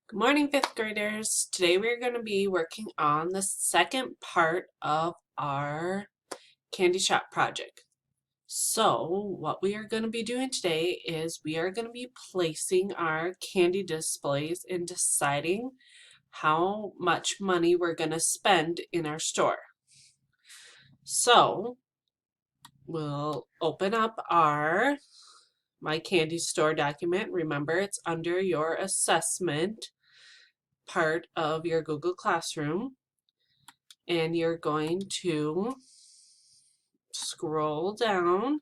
Good morning, fifth graders. Today we're going to be working on the second part of our candy shop project. So what we are going to be doing today is we are going to be placing our candy displays and deciding how much money we're going to spend in our store. So we'll open up our My Candy Store document. Remember, it's under your assessment part of your Google Classroom, and you're going to scroll down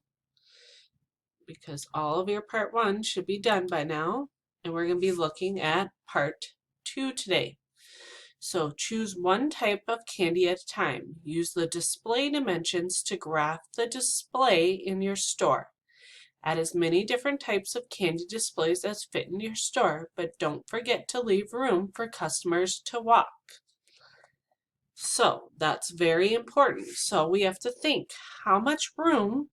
because all of your part 1 should be done by now, and we're going to be looking at part 2 today. So choose one type of candy at a time. Use the display dimensions to graph the display in your store. Add as many different types of candy displays as fit in your store, but don't forget to leave room for customers to walk. So that's very important. So we have to think, how much room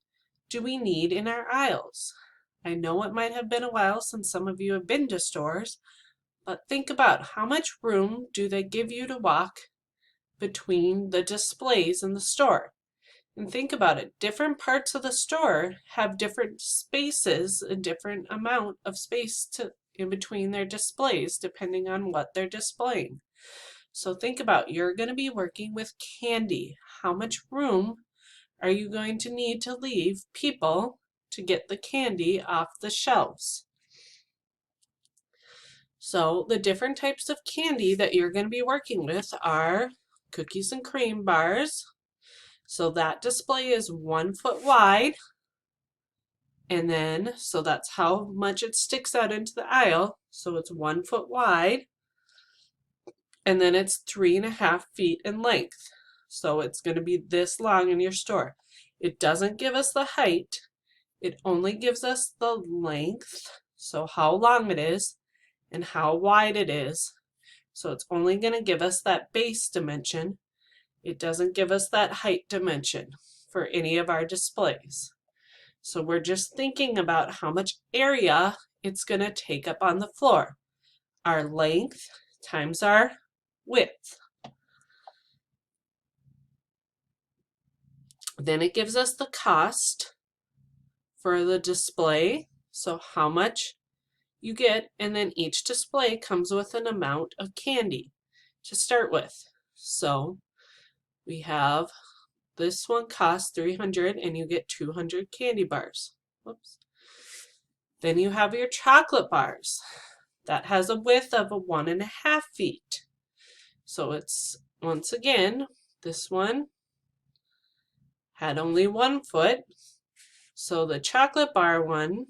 do we need in our aisles? I know it might have been a while since some of you have been to stores, but think about how much room do they give you to walk between the displays in the store? And think about it, different parts of the store have different spaces, a different amount of space in between their displays depending on what they're displaying. So think about, you're going to be working with candy. How much room are you going to need to leave people to get the candy off the shelves? So the different types of candy that you're going to be working with are cookies and cream bars. So that display is 1 foot wide. And then, so that's how much it sticks out into the aisle. So it's 1 foot wide. And then it's 3.5 feet in length. So it's going to be this long in your store. It doesn't give us the height. It only gives us the length, so how long it is and how wide it is. So it's only going to give us that base dimension. It doesn't give us that height dimension for any of our displays. So we're just thinking about how much area it's going to take up on the floor. Our length times our width. Then it gives us the cost for the display, so how much you get, and then each display comes with an amount of candy to start with. So we have this one costs 300 and you get 200 candy bars. Whoops. Then you have your chocolate bars. That has a width of 1.5 feet. So it's, once again, this one had only 1 foot. So the chocolate bar one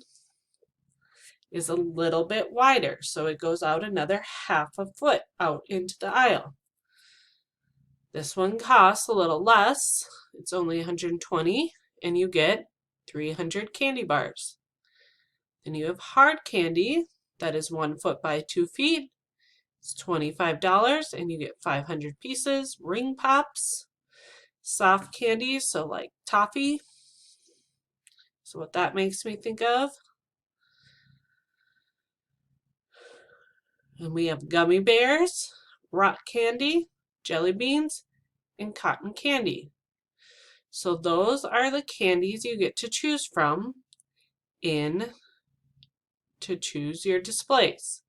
is a little bit wider. So it goes out another 1/2 foot out into the aisle. This one costs a little less. It's only 120 and you get 300 candy bars. Then you have hard candy that is 1 foot by 2 feet. It's $25 and you get 500 pieces. Ring pops, soft candy, so like toffee. So what that makes me think of. And we have gummy bears, rock candy, jelly beans, and cotton candy. So those are the candies you get to choose from to choose your displays.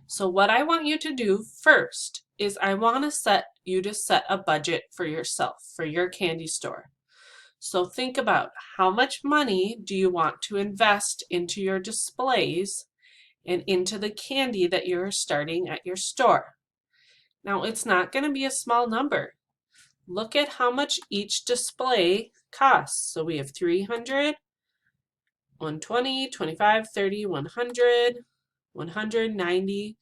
So what I want you to do first is I want to set a budget for yourself, for your candy store. So think about how much money do you want to invest into your displays and into the candy that you're starting at your store. Now it's not going to be a small number. Look at how much each display costs. So we have 300, 120, 25, 30, 100, 190,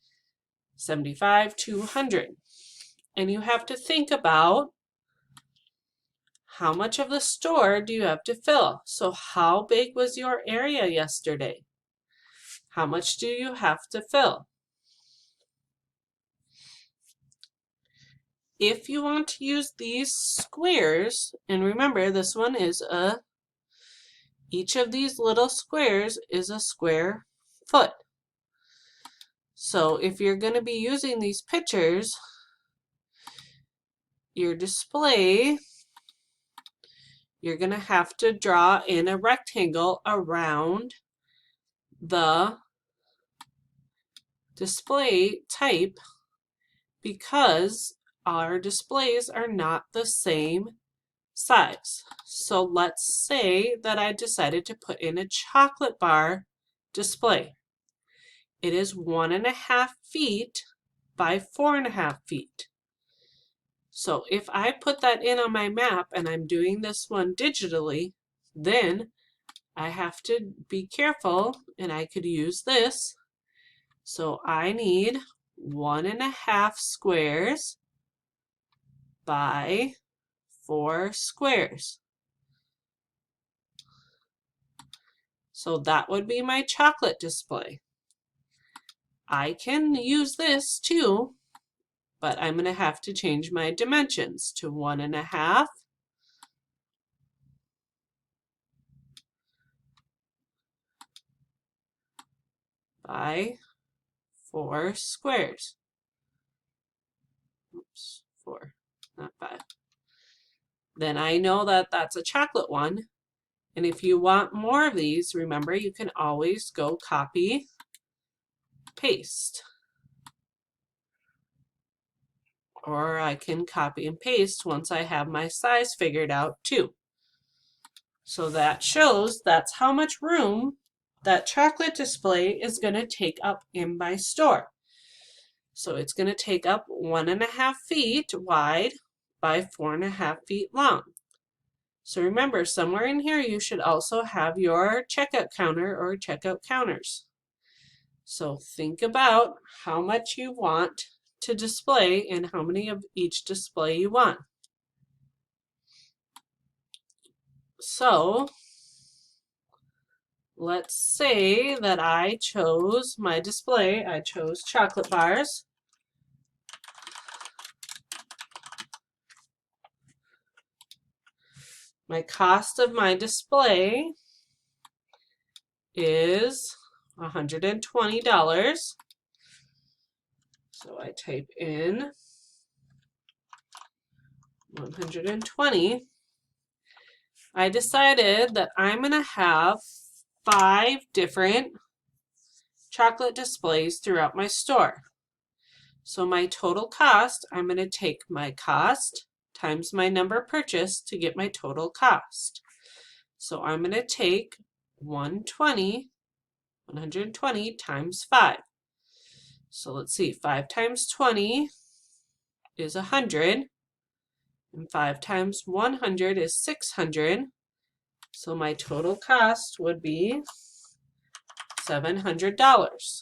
75, 200. And you have to think about how much of the store do you have to fill. So how big was your area yesterday? How much do you have to fill? If you want to use these squares, and remember this one is each of these little squares is a square foot. So if you're going to be using these pictures, your display, you're going to have to draw in a rectangle around the display type because our displays are not the same size. So let's say that I decided to put in a chocolate bar display. It is 1.5 feet by 4.5 feet. So if I put that in on my map and I'm doing this one digitally, then I have to be careful, and I could use this. So I need 1.5 squares by 4 squares. So that would be my chocolate display. I can use this too, but I'm going to have to change my dimensions to 1.5 by 4 squares. Oops, 4, not 5. Then I know that that's a chocolate one. And if you want more of these, remember you can always go copy, paste. Or I can copy and paste once I have my size figured out too. So that shows that's how much room that chocolate display is going to take up in my store. So it's going to take up 1.5 feet wide by 4.5 feet long. So remember, somewhere in here you should also have your checkout counter or checkout counters. So think about how much you want to display and how many of each display you want. So let's say that I chose my display, I chose chocolate bars. My cost of my display is $120. So I type in 120. I decided that I'm going to have 5 different chocolate displays throughout my store. So my total cost, I'm going to take my cost times my number purchased to get my total cost. So I'm going to take 120 times 5. So let's see, 5 times 20 is 100, and 5 times 100 is 600. So my total cost would be $700.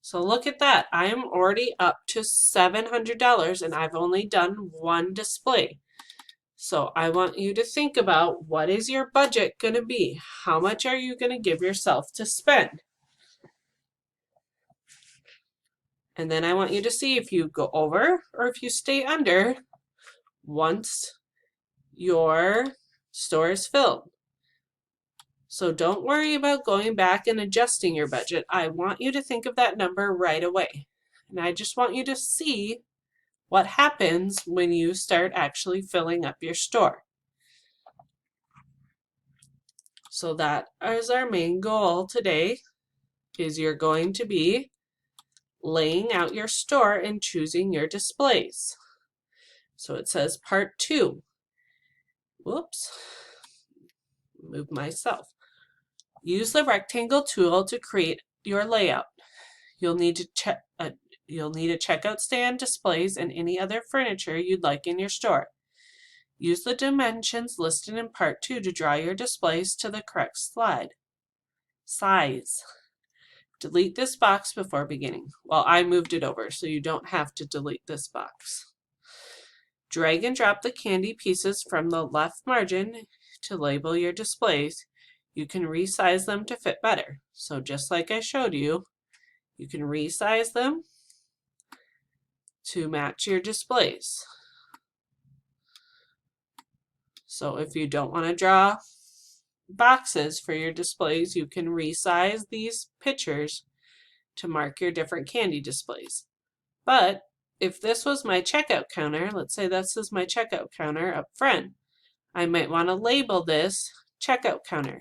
So look at that. I am already up to $700 and I've only done one display. So I want you to think about, what is your budget going to be? How much are you going to give yourself to spend? And then I want you to see if you go over or if you stay under once your store is filled. So don't worry about going back and adjusting your budget. I want you to think of that number right away. And I just want you to see what happens when you start actually filling up your store. So that is our main goal today, is you're going to be laying out your store and choosing your displays. So it says part 2. Whoops, move myself. Use the rectangle tool to create your layout. You'll need a checkout stand, displays, and any other furniture you'd like in your store. Use the dimensions listed in part 2 to draw your displays to the correct size. Delete this box before beginning. Well, I moved it over, so you don't have to delete this box. Drag and drop the candy pieces from the left margin to label your displays. You can resize them to fit better. So just like I showed you, you can resize them to match your displays. So if you don't want to draw boxes for your displays, you can resize these pictures to mark your different candy displays. But if this was my checkout counter, let's say this is my checkout counter up front, I might want to label this checkout counter.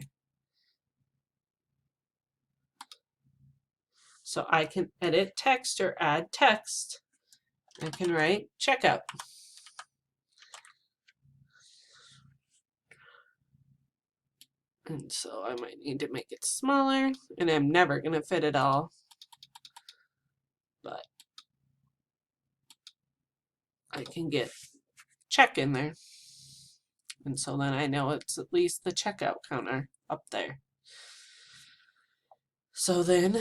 So I can edit text or add text. I can write checkout. And so I might need to make it smaller, and I'm never going to fit it all, but I can get check in there. And so then I know it's at least the checkout counter up there. So then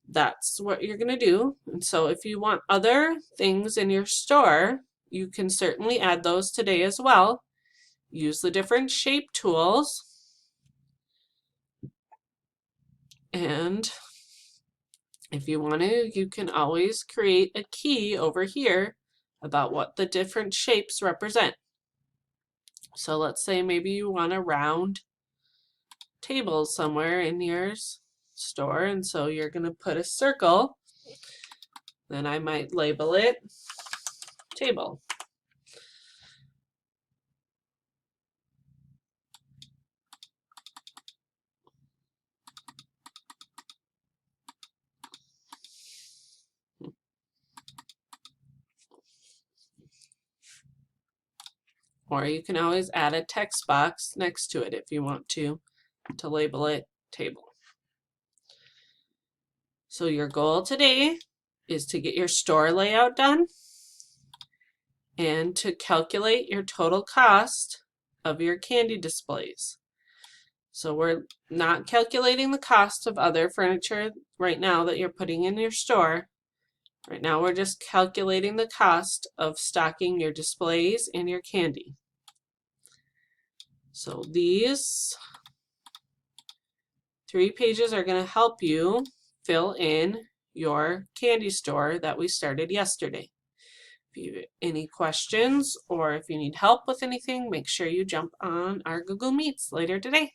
that's what you're going to do. And so if you want other things in your store, you can certainly add those today as well. Use the different shape tools. And if you want to, you can always create a key over here about what the different shapes represent. So let's say maybe you want a round table somewhere in your store, and so you're going to put a circle. Then I might label it table. Or you can always add a text box next to it if you want to label it table. So your goal today is to get your store layout done and to calculate your total cost of your candy displays. So we're not calculating the cost of other furniture right now that you're putting in your store. Right now we're just calculating the cost of stocking your displays and your candy. So these 3 pages are going to help you fill in your candy store that we started yesterday. If you have any questions or if you need help with anything, make sure you jump on our Google Meets later today.